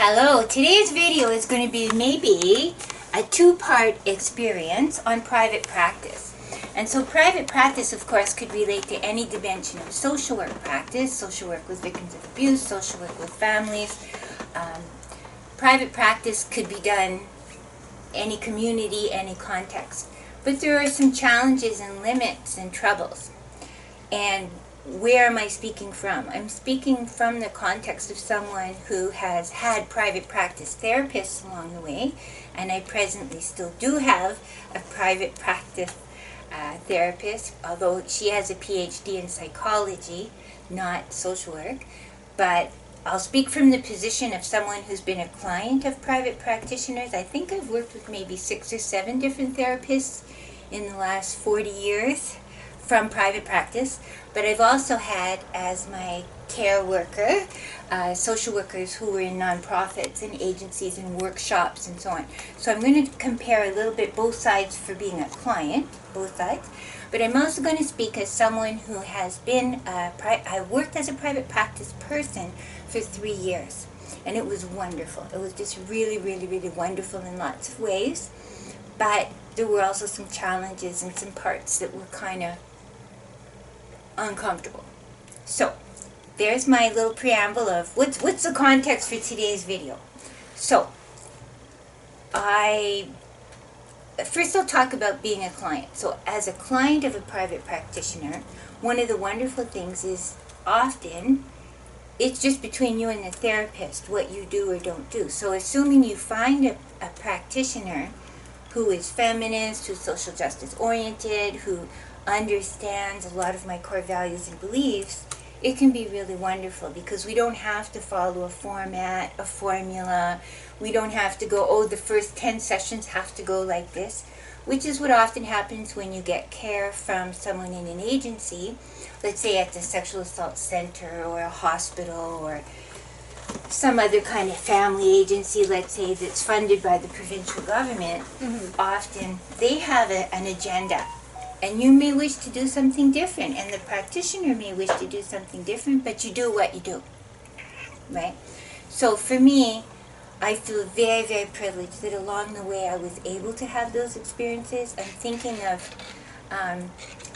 Hello, today's video is going to be maybe a two-part experience on private practice. And so private practice, of course, could relate to any dimension of social work practice, social work with victims of abuse, social work with families. Private practice could be done any community, any context. But there are some challenges and limits and troubles. And where am I speaking from? I'm speaking from the context of someone who has had private practice therapists along the way, and I presently still do have a private practice therapist, although she has a PhD in psychology, not social work. But I'll speak from the position of someone who's been a client of private practitioners. I think I've worked with maybe 6 or 7 different therapists in the last 40 years from private practice, but I've also had as my care worker social workers who were in nonprofits and agencies and workshops and so on. So I'm going to compare a little bit both sides for being a client, both sides, but I'm also going to speak as someone who has been, I worked as a private practice person for 3 years, and it was wonderful. It was just really, really, really wonderful in lots of ways, but there were also some challenges and some parts that were kind of uncomfortable. So there's my little preamble of what's the context for today's video. So first I'll talk about being a client. So as a client of a private practitioner, one of the wonderful things is often it's just between you and the therapist what you do or don't do. So assuming you find a practitioner who is feminist, who's social justice oriented, who understands a lot of my core values and beliefs, it can be really wonderful because we don't have to follow a format, a formula. We don't have to go, oh, the first 10 sessions have to go like this, which is what often happens when you get care from someone in an agency, let's say at the sexual assault center or a hospital or some other kind of family agency, let's say, that's funded by the provincial government. Often they have an agenda. And you may wish to do something different, and the practitioner may wish to do something different, but you do what you do, right? So for me, I feel very, very privileged that along the way I was able to have those experiences. I'm thinking of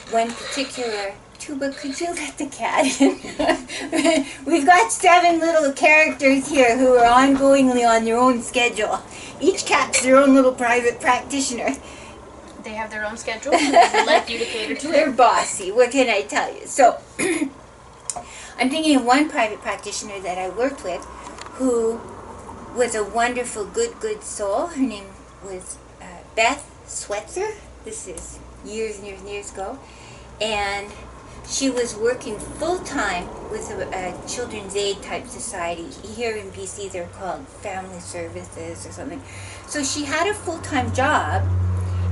one particular, Tuba, could you let the cat in? We've got 7 little characters here who are ongoingly on their own schedule. Each cat's their own little private practitioner. They have their own schedule, and they'd like you to cater to They're bossy, what can I tell you? So, I'm thinking of one private practitioner that I worked with who was a wonderful, good soul. Her name was Beth Swetzer. This is years and years and years ago. And she was working full-time with a children's aid type society. Here in BC, they're called family services or something. So she had a full-time job,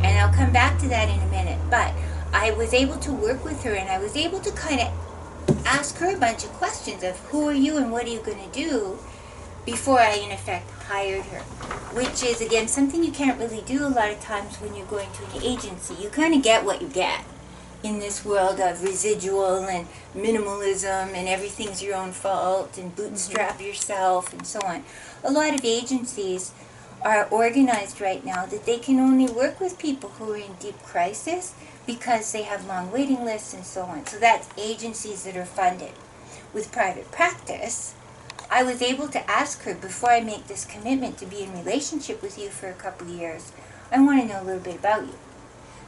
and I'll come back to that in a minute, but I was able to work with her, and I was able to kind of ask her a bunch of questions of who are you and what are you going to do before I, in effect, hired her, which is, again, something you can't really do a lot of times when you're going to an agency. You kind of get what you get in this world of residual and minimalism and everything's your own fault and bootstrap yourself and so on. A lot of agencies are organized right now that they can only work with people who are in deep crisis because they have long waiting lists and so on. So that's agencies that are funded. With private practice, I was able to ask her, before I make this commitment to be in relationship with you for a couple of years, I want to know a little bit about you.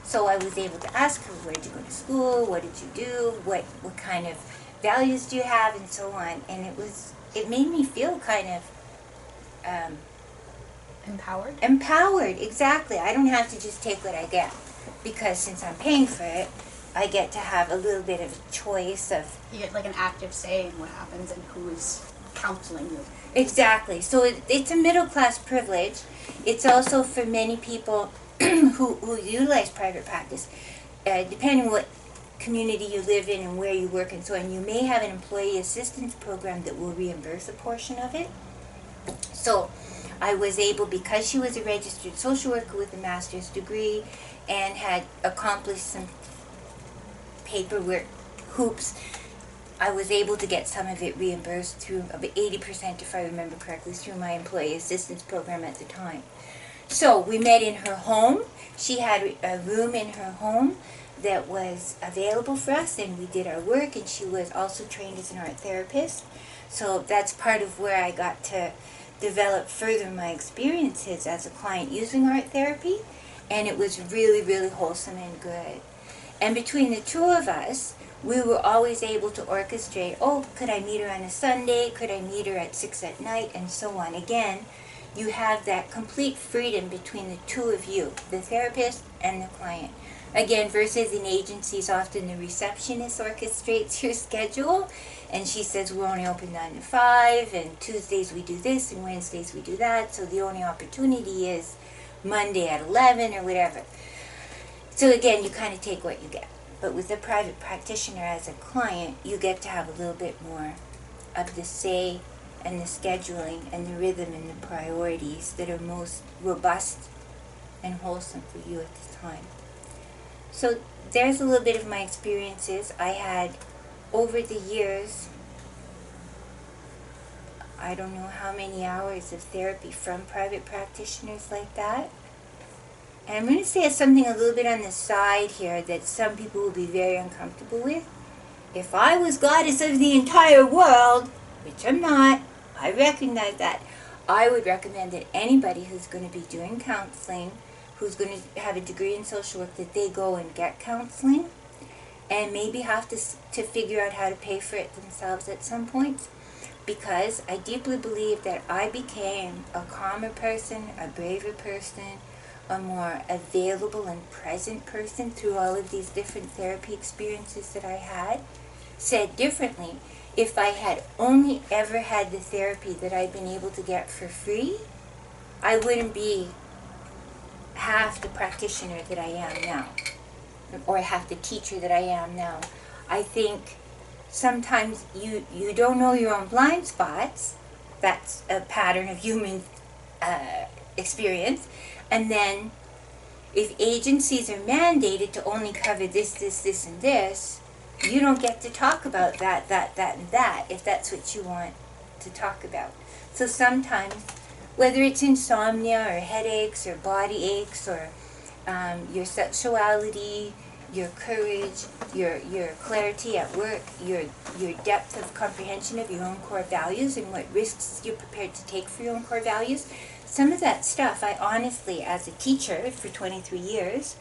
So I was able to ask her, where did you go to school, what did you do, what kind of values do you have, and so on. And it made me feel kind of Empowered? Empowered, exactly. I don't have to just take what I get, because since I'm paying for it, I get to have a little bit of a choice of... You get like an active say in what happens and who is counseling you. Exactly. So it's a middle-class privilege. It's also for many people who utilize private practice, depending on what community you live in and where you work and so on, you may have an employee assistance program that will reimburse a portion of it. So I was able, because she was a registered social worker with a master's degree and had accomplished some paperwork hoops, I was able to get some of it reimbursed through, about 80% if I remember correctly, through my employee assistance program at the time. So we met in her home. She had a room in her home that was available for us, and we did our work, and she was also trained as an art therapist. So that's part of where I got to develop further my experiences as a client using art therapy, and it was really, really wholesome and good. And between the two of us, we were always able to orchestrate, oh, could I meet her on a Sunday? Could I meet her at 6 at night? And so on. Again, you have that complete freedom between the two of you, the therapist and the client. Again, versus in agencies, often the receptionist orchestrates your schedule, and she says we're only open 9 to 5, and Tuesdays we do this, and Wednesdays we do that, so the only opportunity is Monday at 11 or whatever. So again, you kind of take what you get. But with a private practitioner as a client, you get to have a little bit more of the say and the scheduling and the rhythm and the priorities that are most robust and wholesome for you at the time. So there's a little bit of my experiences. I had, over the years, I don't know how many hours of therapy from private practitioners like that. And I'm going to say something a little bit on the side here that some people will be very uncomfortable with. If I was goddess of the entire world, which I'm not, I recognize that, I would recommend that anybody who's going to be doing counseling, who's going to have a degree in social work, that they go and get counseling and maybe have to figure out how to pay for it themselves at some point. Because I deeply believe that I became a calmer person, a braver person, a more available and present person through all of these different therapy experiences that I had. Said differently, if I had only ever had the therapy that I've been able to get for free, I wouldn't be half the practitioner that I am now, or half the teacher that I am now. I think sometimes you don't know your own blind spots. That's a pattern of human experience. And then if agencies are mandated to only cover this, this, this, and this, you don't get to talk about that, and that, if that's what you want to talk about. So sometimes, whether it's insomnia or headaches or body aches or your sexuality, your courage, your clarity at work, your depth of comprehension of your own core values and what risks you're prepared to take for your own core values, some of that stuff, I honestly, as a teacher for 23 years,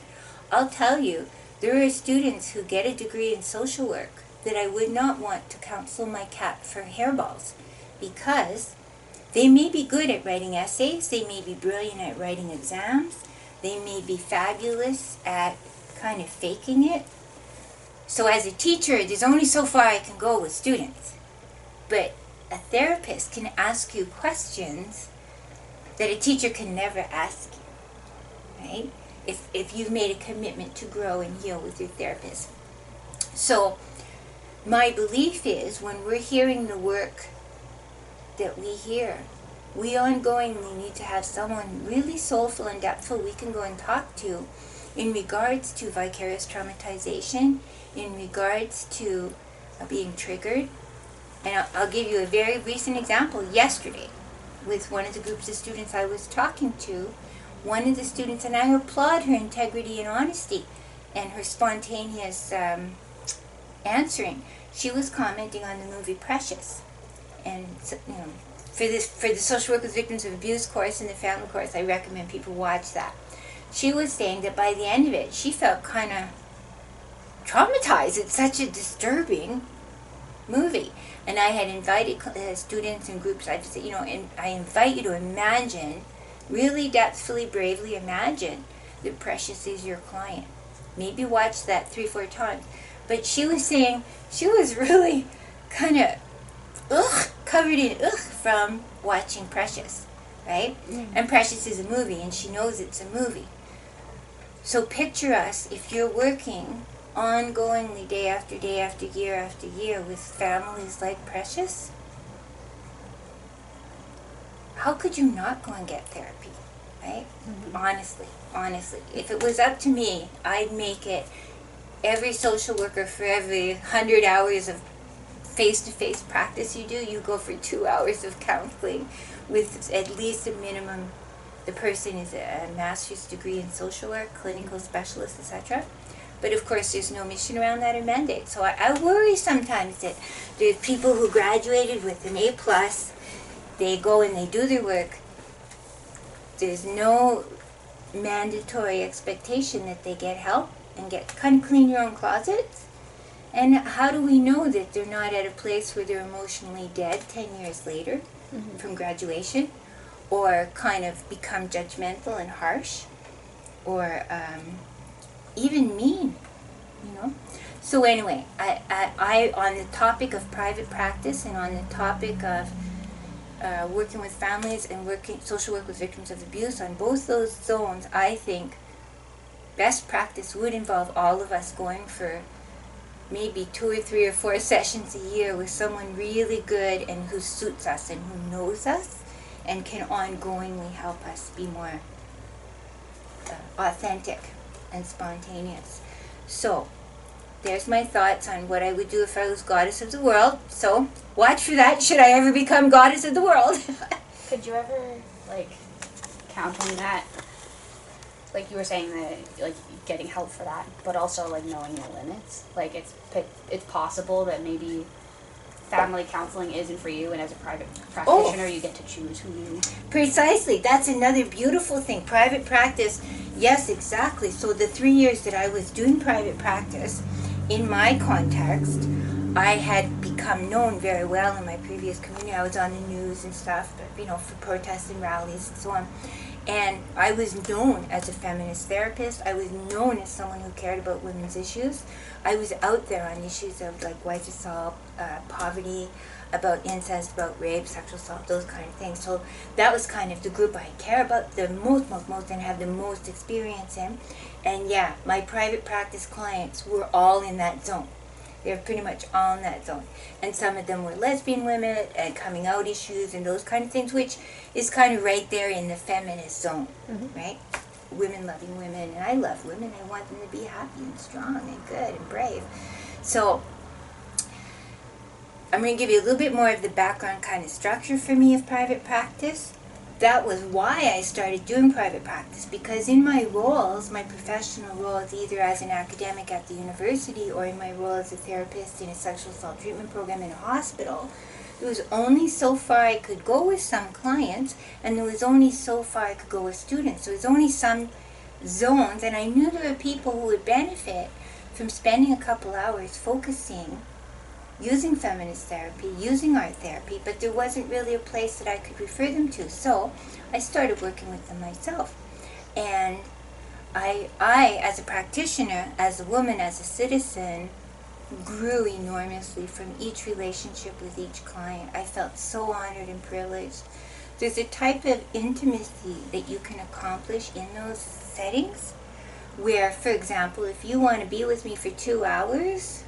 I'll tell you, there are students who get a degree in social work that I would not want to counsel my cat for hairballs, because they may be good at writing essays, they may be brilliant at writing exams, they may be fabulous at kind of faking it. So as a teacher, there's only so far I can go with students. But a therapist can ask you questions that a teacher can never ask you, right? If you've made a commitment to grow and heal with your therapist. So my belief is when we're hearing the work that we hear, we ongoingly need to have someone really soulful and depthful we can go and talk to in regards to vicarious traumatization, in regards to being triggered. And I'll give you a very recent example. Yesterday, with one of the groups of students I was talking to, one of the students, and I applaud her integrity and honesty and her spontaneous answering. She was commenting on the movie Precious. And for the social work with victims of abuse course and the family course, I recommend people watch that. She was saying that by the end of it, she felt kind of traumatized. It's such a disturbing movie. And I had invited students and groups, I'd say, and I invite you to imagine, really depthfully, bravely imagine that Precious is your client. Maybe watch that 3-4 times. But she was saying she was really kind of covered in from watching Precious, right? Mm-hmm. And Precious is a movie, and she knows it's a movie. So picture us, if you're working ongoingly day after day after year with families like Precious, how could you not go and get therapy, right? Mm-hmm. Honestly. If it was up to me, I'd make it every social worker for every 100 hours of face-to-face practice you do, you go for 2 hours of counseling with at least a minimum. The person is a master's degree in social work, clinical specialist, etc. But of course, there's no mission around that or mandate. So I worry sometimes that there's people who graduated with an A+, they go and they do their work. There's no mandatory expectation that they get help and kind of clean your own closets. And how do we know that they're not at a place where they're emotionally dead 10 years later from graduation, or kind of become judgmental and harsh, or even mean, you know? So anyway, I on the topic of private practice and on the topic of working with families and working social work with victims of abuse, on both those zones, I think best practice would involve all of us going for maybe 2 or 3 or 4 sessions a year with someone really good and who suits us and who knows us and can ongoingly help us be more authentic and spontaneous. So there's my thoughts on what I would do if I was goddess of the world. So watch for that, should I ever become goddess of the world. Could you ever, like, count on that? Like you were saying that, like, getting help for that, but also, like, knowing your limits. Like, it's possible that maybe family counseling isn't for you, and as a private practitioner, you get to choose who you... Precisely. That's another beautiful thing. Private practice, yes, exactly. So the 3 years that I was doing private practice, in my context, I had become known very well in my previous community. I was on the news and stuff, you know, for protests and rallies and so on. And I was known as a feminist therapist. I was known as someone who cared about women's issues. I was out there on issues of like wife assault, poverty, about incest, about rape, sexual assault, those kind of things. So that was kind of the group I care about the most, and have the most experience in. And yeah, my private practice clients were all in that zone. They're pretty much all in that zone. And some of them were lesbian women and coming out issues and those kind of things, which is kind of right there in the feminist zone, right? Women loving women, and I love women. I want them to be happy and strong and good and brave. So I'm going to give you a little bit more of the background kind of structure for me of private practice. That was why I started doing private practice, because in my roles, my professional roles, either as an academic at the university or in my role as a therapist in a sexual assault treatment program in a hospital, there was only so far I could go with some clients, and there was only so far I could go with students. There was only some zones, and I knew there were people who would benefit from spending a couple hours focusing, using feminist therapy, using art therapy, but there wasn't really a place that I could refer them to. So I started working with them myself. And I as a practitioner, as a woman, as a citizen, grew enormously from each relationship with each client. I felt so honored and privileged. There's a type of intimacy that you can accomplish in those settings where, for example, if you want to be with me for 2 hours,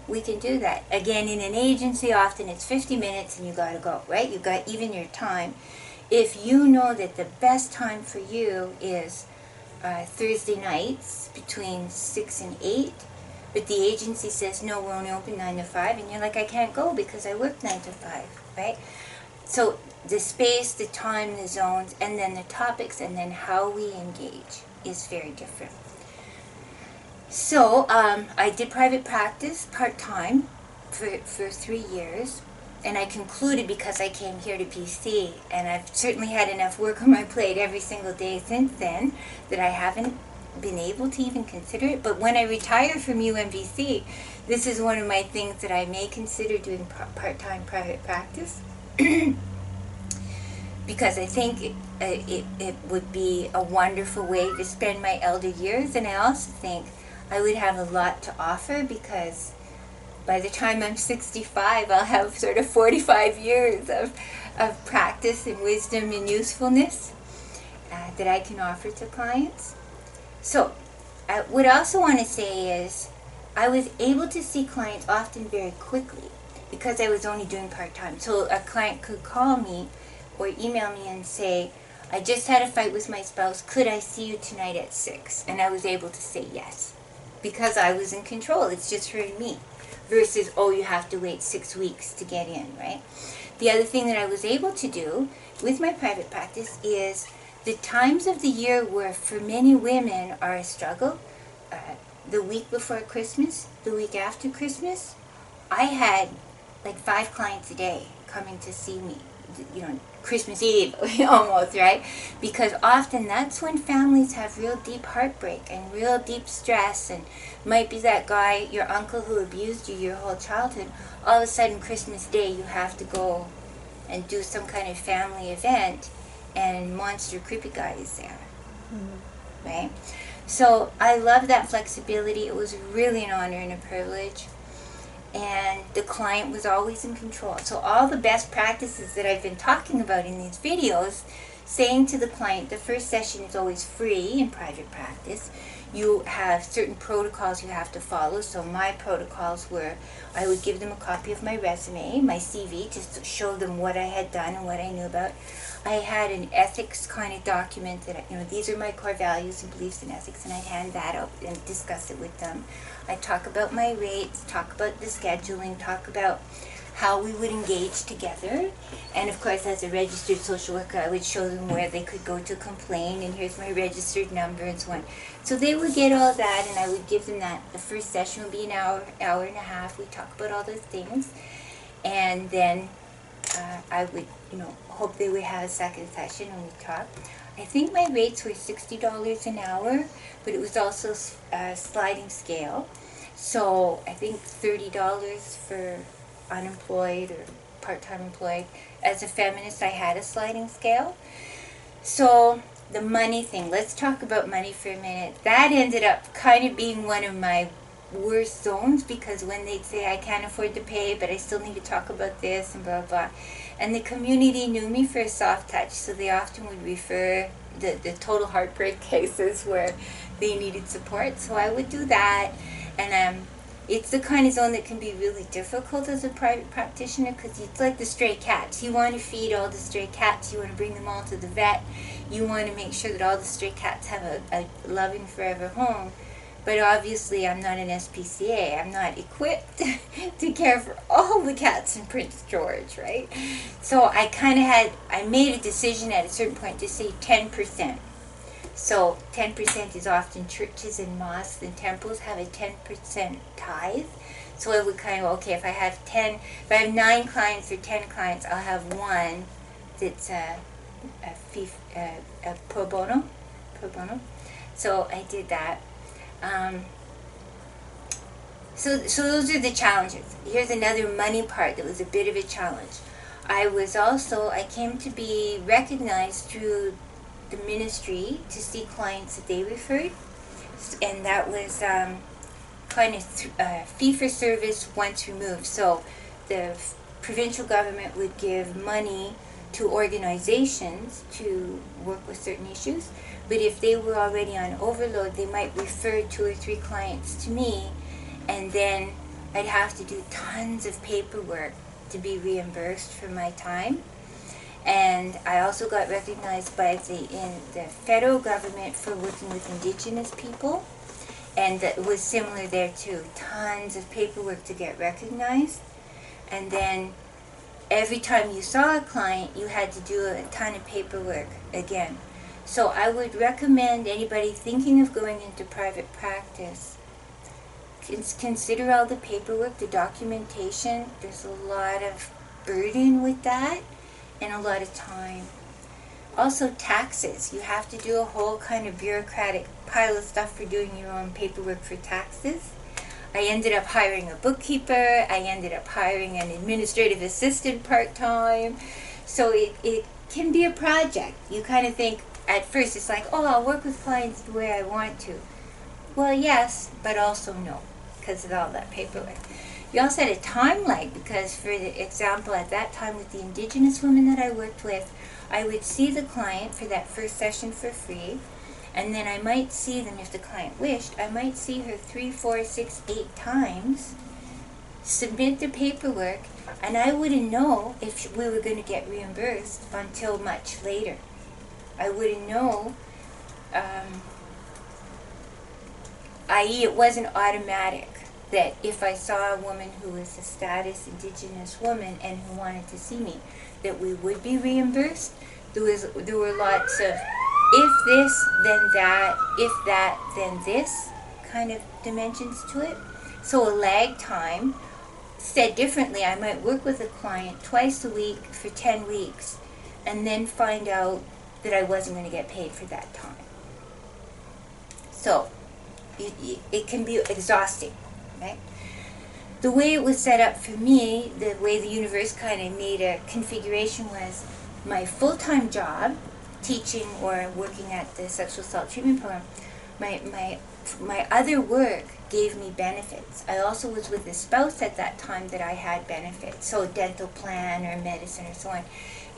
we can do that. Again, in an agency, often it's 50 minutes and you gotta go, right? You got even your time. If you know that the best time for you is Thursday nights between 6 and 8, but the agency says, no, we're only open 9 to 5, and you're like, I can't go because I work 9 to 5, right? So the space, the time, the zones, and then the topics, and then how we engage is very different. So I did private practice part-time for 3 years, and I concluded because I came here to BC, and I've certainly had enough work on my plate every single day since then that I haven't been able to even consider it. But when I retire from UMBC, this is one of my things that I may consider doing part-time private practice because I think it would be a wonderful way to spend my elder years, and I also think I would have a lot to offer because by the time I'm 65, I'll have sort of 45 years of practice and wisdom and usefulness that I can offer to clients. So what I also want to say is I was able to see clients often very quickly because I was only doing part-time. So a client could call me or email me and say, I just had a fight with my spouse, could I see you tonight at 6? And I was able to say yes, because I was in control. It's just for me. versus, oh, you have to wait 6 weeks to get in, right? The other thing that I was able to do with my private practice is the times of the year where for many women are a struggle, the week before Christmas, the week after Christmas, I had like 5 clients a day coming to see me, Christmas Eve almost, right? Because often that's when families have real deep heartbreak and real deep stress, and might be that guy, your uncle who abused you your whole childhood. All of a sudden, Christmas Day, you have to go and do some kind of family event, and monster creepy guy is there, right? So I love that flexibility. It was really an honor and a privilege. And the client was always in control. So all the best practices that I've been talking about in these videos, saying to the client, the first session is always free in private practice. You have certain protocols you have to follow. So my protocols were, I would give them a copy of my resume, my CV, just to show them what I had done and what I knew about. I had an ethics kind of document that, these are my core values and beliefs and ethics, and I'd hand that out and discuss it with them. I'd talk about my rates, talk about the scheduling, talk about how we would engage together. And of course, as a registered social worker, I would show them where they could go to complain, and here's my registered number and so on. So they would get all that, and I would give them that. The first session would be an hour and a half. We'd talk about all those things. And then I would, hope they would have a second session and we'd talk. I think my rates were $60 an hour, but it was also a sliding scale. So I think $30 for unemployed or part-time employed. As a feminist, I had a sliding scale. So the money thing, let's talk about money for a minute. That ended up kind of being one of my worst zones, because when they'd say I can't afford to pay, but I still need to talk about this and blah, blah. And the community knew me for a soft touch, so they often would refer the total heartbreak cases where they needed support. So I would do that, and it's the kind of zone that can be really difficult as a private practitioner, because it's like the stray cats. You want to feed all the stray cats, you want to bring them all to the vet, you want to make sure that all the stray cats have a loving forever home. But obviously I'm not an SPCA. I'm not equipped to care for all the cats in Prince George, right? So I made a decision at a certain point to say 10%. So 10% is often churches and mosques and temples have a 10% tithe. So I would if I have 9 clients or 10 clients, I'll have one that's a pro bono. So I did that. So those are the challenges. Here's another money part that was a bit of a challenge. I came to be recognized through the ministry to see clients that they referred, and that was fee for service once removed. So the provincial government would give money to organizations to work with certain issues, but if they were already on overload, they might refer 2 or 3 clients to me, and then I'd have to do tons of paperwork to be reimbursed for my time. And I also got recognized by the federal government for working with Indigenous people, and that was similar there too. Tons of paperwork to get recognized, and then every time you saw a client, you had to do a ton of paperwork again. So I would recommend anybody thinking of going into private practice, consider all the paperwork, the documentation. There's a lot of burden with that and a lot of time. Also taxes. You have to do a whole kind of bureaucratic pile of stuff for doing your own paperwork for taxes. I ended up hiring a bookkeeper. I ended up hiring an administrative assistant part-time. So it can be a project. You kind of think at first it's like, oh, I'll work with clients the way I want to. Well, yes, but also no, because of all that paperwork. You also had a time lag, because for the example, at that time with the Indigenous women that I worked with, I would see the client for that first session for free, and then I might see them, if the client wished, I might see her 3, 4, 6, 8 times, submit the paperwork, and I wouldn't know if we were going to get reimbursed until much later. I wouldn't know, i.e. it wasn't automatic. that if I saw a woman who was a status Indigenous woman and who wanted to see me, that we would be reimbursed. There were lots of if this, then that, if that, then this kind of dimensions to it. So a lag time, said differently, I might work with a client twice a week for 10 weeks and then find out that I wasn't going to get paid for that time. So it can be exhausting, right? The way it was set up for me, the way the universe kind of made a configuration was my full-time job, teaching or working at the sexual assault treatment program, my other work gave me benefits. I also was with a spouse at that time that I had benefits, so dental plan or medicine or so on.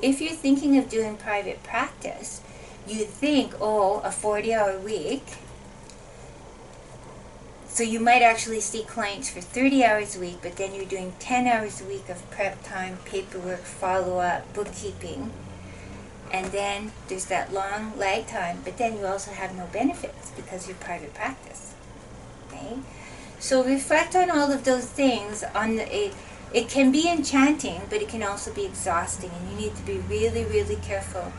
If you're thinking of doing private practice, you think, oh, a 40-hour week, so you might actually see clients for 30 hours a week, but then you're doing 10 hours a week of prep time, paperwork, follow-up, bookkeeping, and then there's that long lag time, but then you also have no benefits because you're private practice. Okay? So reflect on all of those things. It can be enchanting, but it can also be exhausting, and you need to be really, really careful.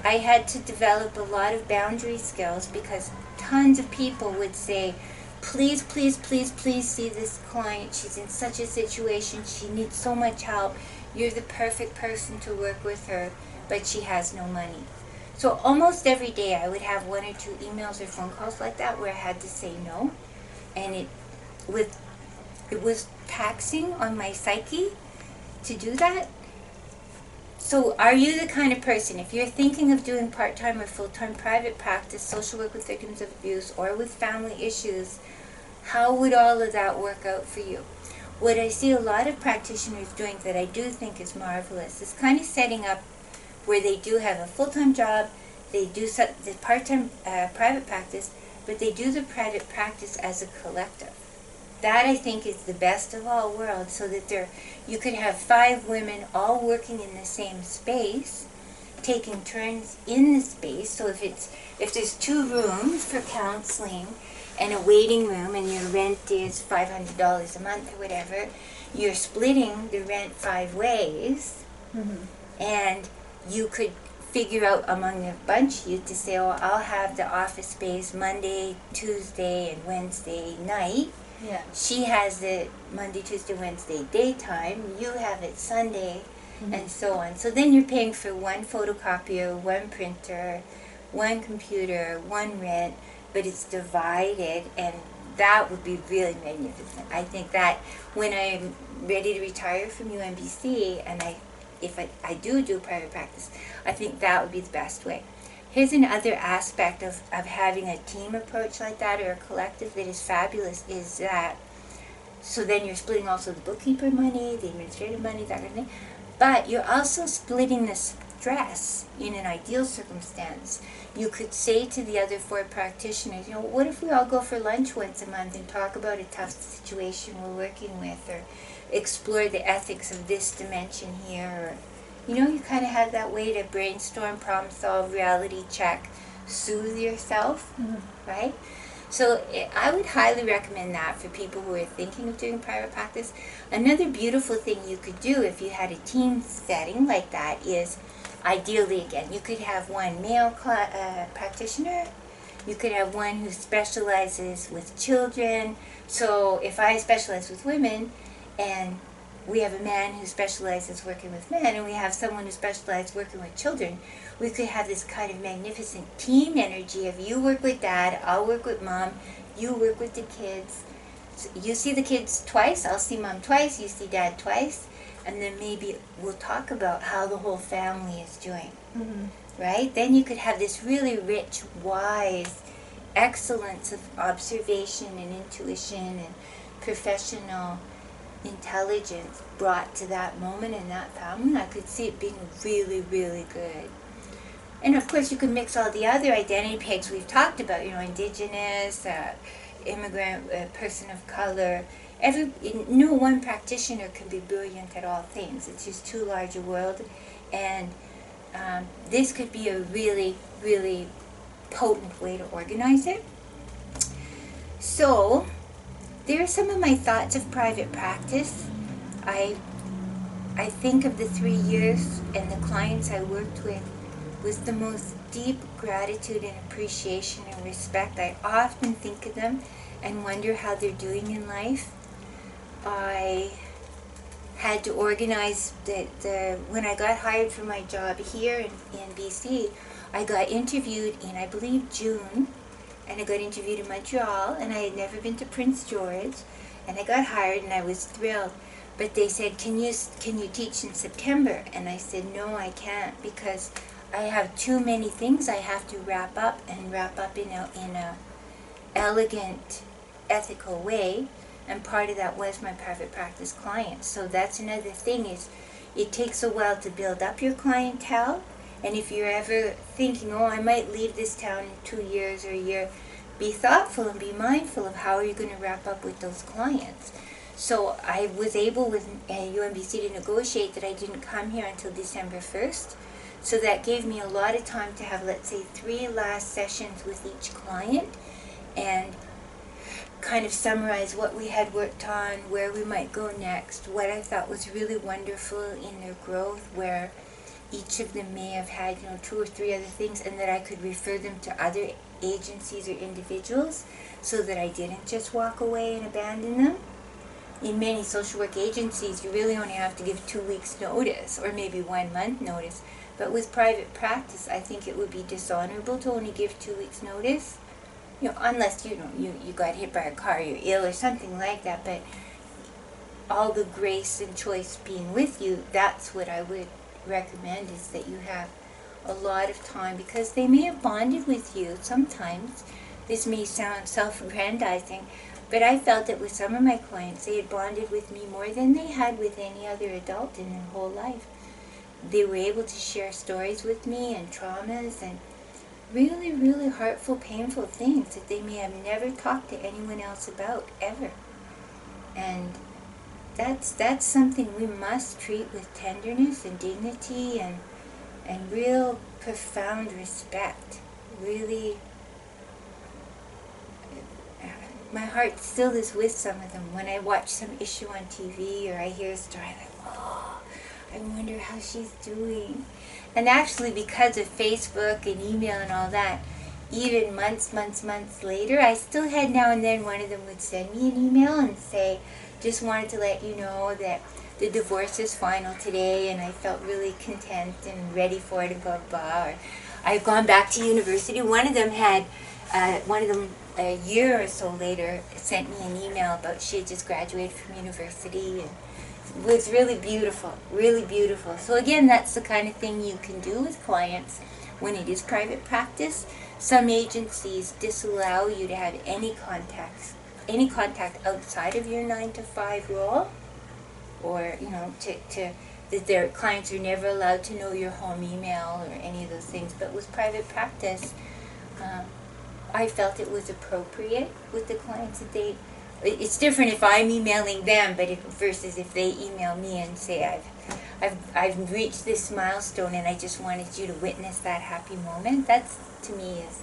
I had to develop a lot of boundary skills because tons of people would say, please, please, please, please see this client. She's in such a situation. She needs so much help. You're the perfect person to work with her, but she has no money. So almost every day I would have 1 or 2 emails or phone calls like that where I had to say no. And it was taxing on my psyche to do that. So are you the kind of person, if you're thinking of doing part-time or full-time private practice, social work with victims of abuse, or with family issues, how would all of that work out for you? What I see a lot of practitioners doing that I do think is marvelous is kind of setting up where they do have a full-time job, they do the part-time private practice, but they do the private practice as a collective. That, I think, is the best of all worlds, so that you could have 5 women all working in the same space, taking turns in the space. So if there's 2 rooms for counseling and a waiting room, and your rent is $500 a month or whatever, you're splitting the rent 5 ways, and you could figure out among a bunch of you to say, oh, I'll have the office space Monday, Tuesday, and Wednesday night. Yeah. She has it Monday, Tuesday, Wednesday daytime. You have it Sunday, and so on. So then you're paying for 1 photocopier, 1 printer, 1 computer, 1 rent, but it's divided, and that would be really magnificent. I think that when I'm ready to retire from UNBC, and if I do private practice, I think that would be the best way. Here's another aspect of having a team approach like that, or a collective, that is fabulous, is that, so then you're splitting also the bookkeeper money, the administrative money, that kind of thing, but you're also splitting the stress in an ideal circumstance. You could say to the other 4 practitioners, what if we all go for lunch once a month and talk about a tough situation we're working with, or explore the ethics of this dimension here, or you kind of have that way to brainstorm, problem solve, reality check, soothe yourself, right? So I would highly recommend that for people who are thinking of doing private practice. Another beautiful thing you could do if you had a team setting like that is, ideally, again, you could have 1 male practitioner. You could have 1 who specializes with children. So if I specialize with women, and we have a man who specializes working with men, and we have someone who specializes working with children, we could have this kind of magnificent team energy of you work with dad, I'll work with mom, you work with the kids. So you see the kids twice, I'll see mom twice, you see dad twice, and then maybe we'll talk about how the whole family is doing, right? Then you could have this really rich, wise excellence of observation and intuition and professional intelligence brought to that moment in that family. I could see it being really, really good. And of course you can mix all the other identity pegs we've talked about, Indigenous, immigrant, person of color. No one practitioner can be brilliant at all things. It's just too large a world, and this could be a really, really potent way to organize it. So there are some of my thoughts of private practice. I think of the 3 years and the clients I worked with the most deep gratitude and appreciation and respect. I often think of them and wonder how they're doing in life. I had to organize when I got hired for my job here in BC, I got interviewed in, I believe, June, and I got interviewed in Montreal, and I had never been to Prince George, and I got hired, and I was thrilled. But they said, can you teach in September? And I said, no, I can't, because I have too many things I have to wrap up in a elegant, ethical way. And part of that was my private practice clients. So that's another thing, is it takes a while to build up your clientele. And if you're ever thinking, oh, I might leave this town in 2 years or a year, be thoughtful and be mindful of how are you going to wrap up with those clients. So I was able with UNBC to negotiate that I didn't come here until December 1st. So that gave me a lot of time to have, let's say, 3 last sessions with each client and kind of summarize what we had worked on, where we might go next, what I thought was really wonderful in their growth, where each of them may have had 2 or 3 other things, and that I could refer them to other agencies or individuals so that I didn't just walk away and abandon them. In many social work agencies, you really only have to give 2 weeks notice or maybe 1 month notice. But with private practice, I think it would be dishonorable to only give 2 weeks notice. Unless you got hit by a car, you're ill or something like that, but all the grace and choice being with you, that's what I would recommend, is that you have a lot of time, because they may have bonded with you. Sometimes this may sound self-aggrandizing, but I felt that with some of my clients, they had bonded with me more than they had with any other adult in their whole life. They were able to share stories with me and traumas and really, really heartful, painful things that they may have never talked to anyone else about, ever. And that's something we must treat with tenderness and dignity and real profound respect. Really, my heart still is with some of them. When I watch some issue on TV or I hear a story, I'm like, oh, I wonder how she's doing. And actually, because of Facebook and email and all that, even months later, I still had now and then one of them would send me an email and say, just wanted to let you know that the divorce is final today and I felt really content and ready for it and blah, blah. Or I've gone back to university. One of them a year or so later sent me an email about she had just graduated from university, and it was really beautiful, really beautiful. So again, that's the kind of thing you can do with clients when it is private practice. Some agencies disallow you to have any contact outside of your 9-to-5 role, or that their clients are never allowed to know your home email or any of those things. But with private practice, I felt it was appropriate with the clients that it's different if I'm emailing them, but versus if they email me and say, I've reached this milestone and I just wanted you to witness that happy moment. That's, to me, is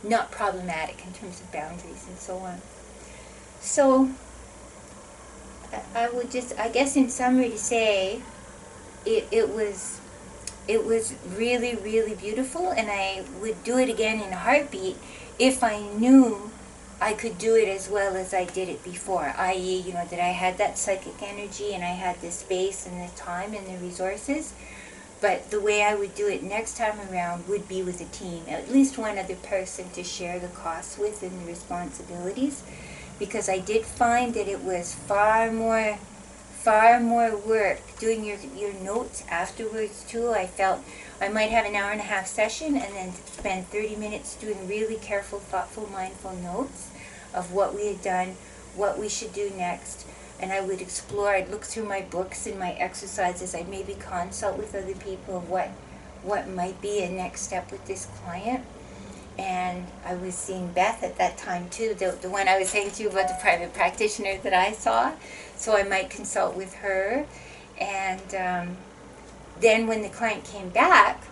not problematic in terms of boundaries and so on. So I would just, I guess in summary, to say it was really, really beautiful, and I would do it again in a heartbeat if I knew I could do it as well as I did it before, i.e., that I had that psychic energy and I had the space and the time and the resources. But the way I would do it next time around would be with a team, at least one other person to share the costs with and the responsibilities, because I did find that it was far more work doing your notes afterwards too. I felt I might have an hour and a half session and then spend 30 minutes doing really careful, thoughtful, mindful notes of what we had done, what we should do next. And I would explore, I'd look through my books and my exercises, I'd maybe consult with other people of what might be a next step with this client. And I was seeing Beth at that time too, the one I was saying to you about, the private practitioner that I saw. So I might consult with her. And then when the client came back,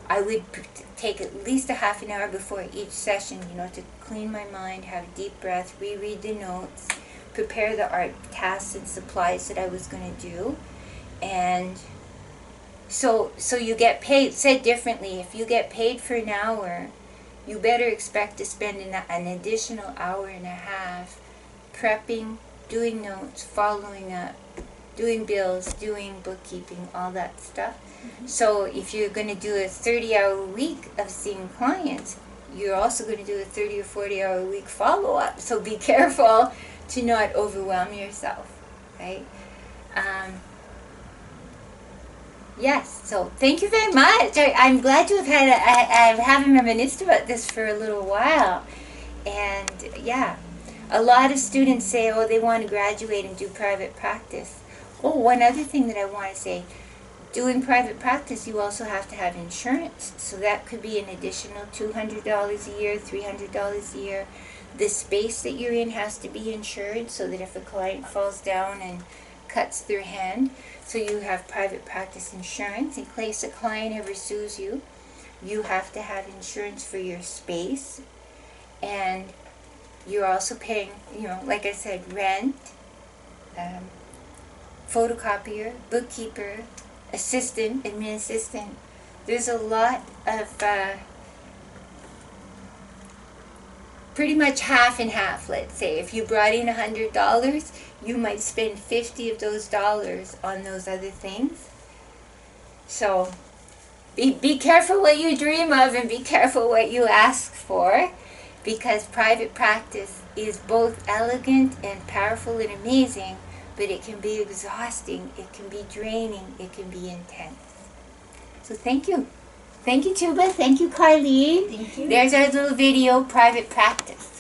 I would take at least a half an hour before each session, to clean my mind, have a deep breath, reread the notes, prepare the art tasks and supplies that I was going to do. And so you get paid. Said differently, if you get paid for an hour, you better expect to spend an additional hour and a half prepping, doing notes, following up, doing bills, doing bookkeeping, all that stuff. Mm-hmm. So if you're going to do a 30-hour week of seeing clients, you're also going to do a 30 or 40-hour week follow-up. So be careful to not overwhelm yourself, right? Yes, so thank you very much. I'm glad to have had, I haven't reminisced about this for a little while. And yeah, a lot of students say, oh, they want to graduate and do private practice. Oh, one other thing that I want to say, doing private practice, you also have to have insurance. So that could be an additional $200 a year, $300 a year. The space that you're in has to be insured so that if a client falls down and cuts their hand, so you have private practice insurance. In case a client ever sues you, you have to have insurance for your space. And you're also paying, like I said, rent, photocopier, bookkeeper, admin assistant. There's a lot of, pretty much half and half, let's say. If you brought in $100, you might spend $50 of those dollars on those other things. So be careful what you dream of and be careful what you ask for, because private practice is both elegant and powerful and amazing, but it can be exhausting, it can be draining, it can be intense. So thank you. Thank you, Tuba. Thank you, Carlene. Thank you. There's our little video, private practice.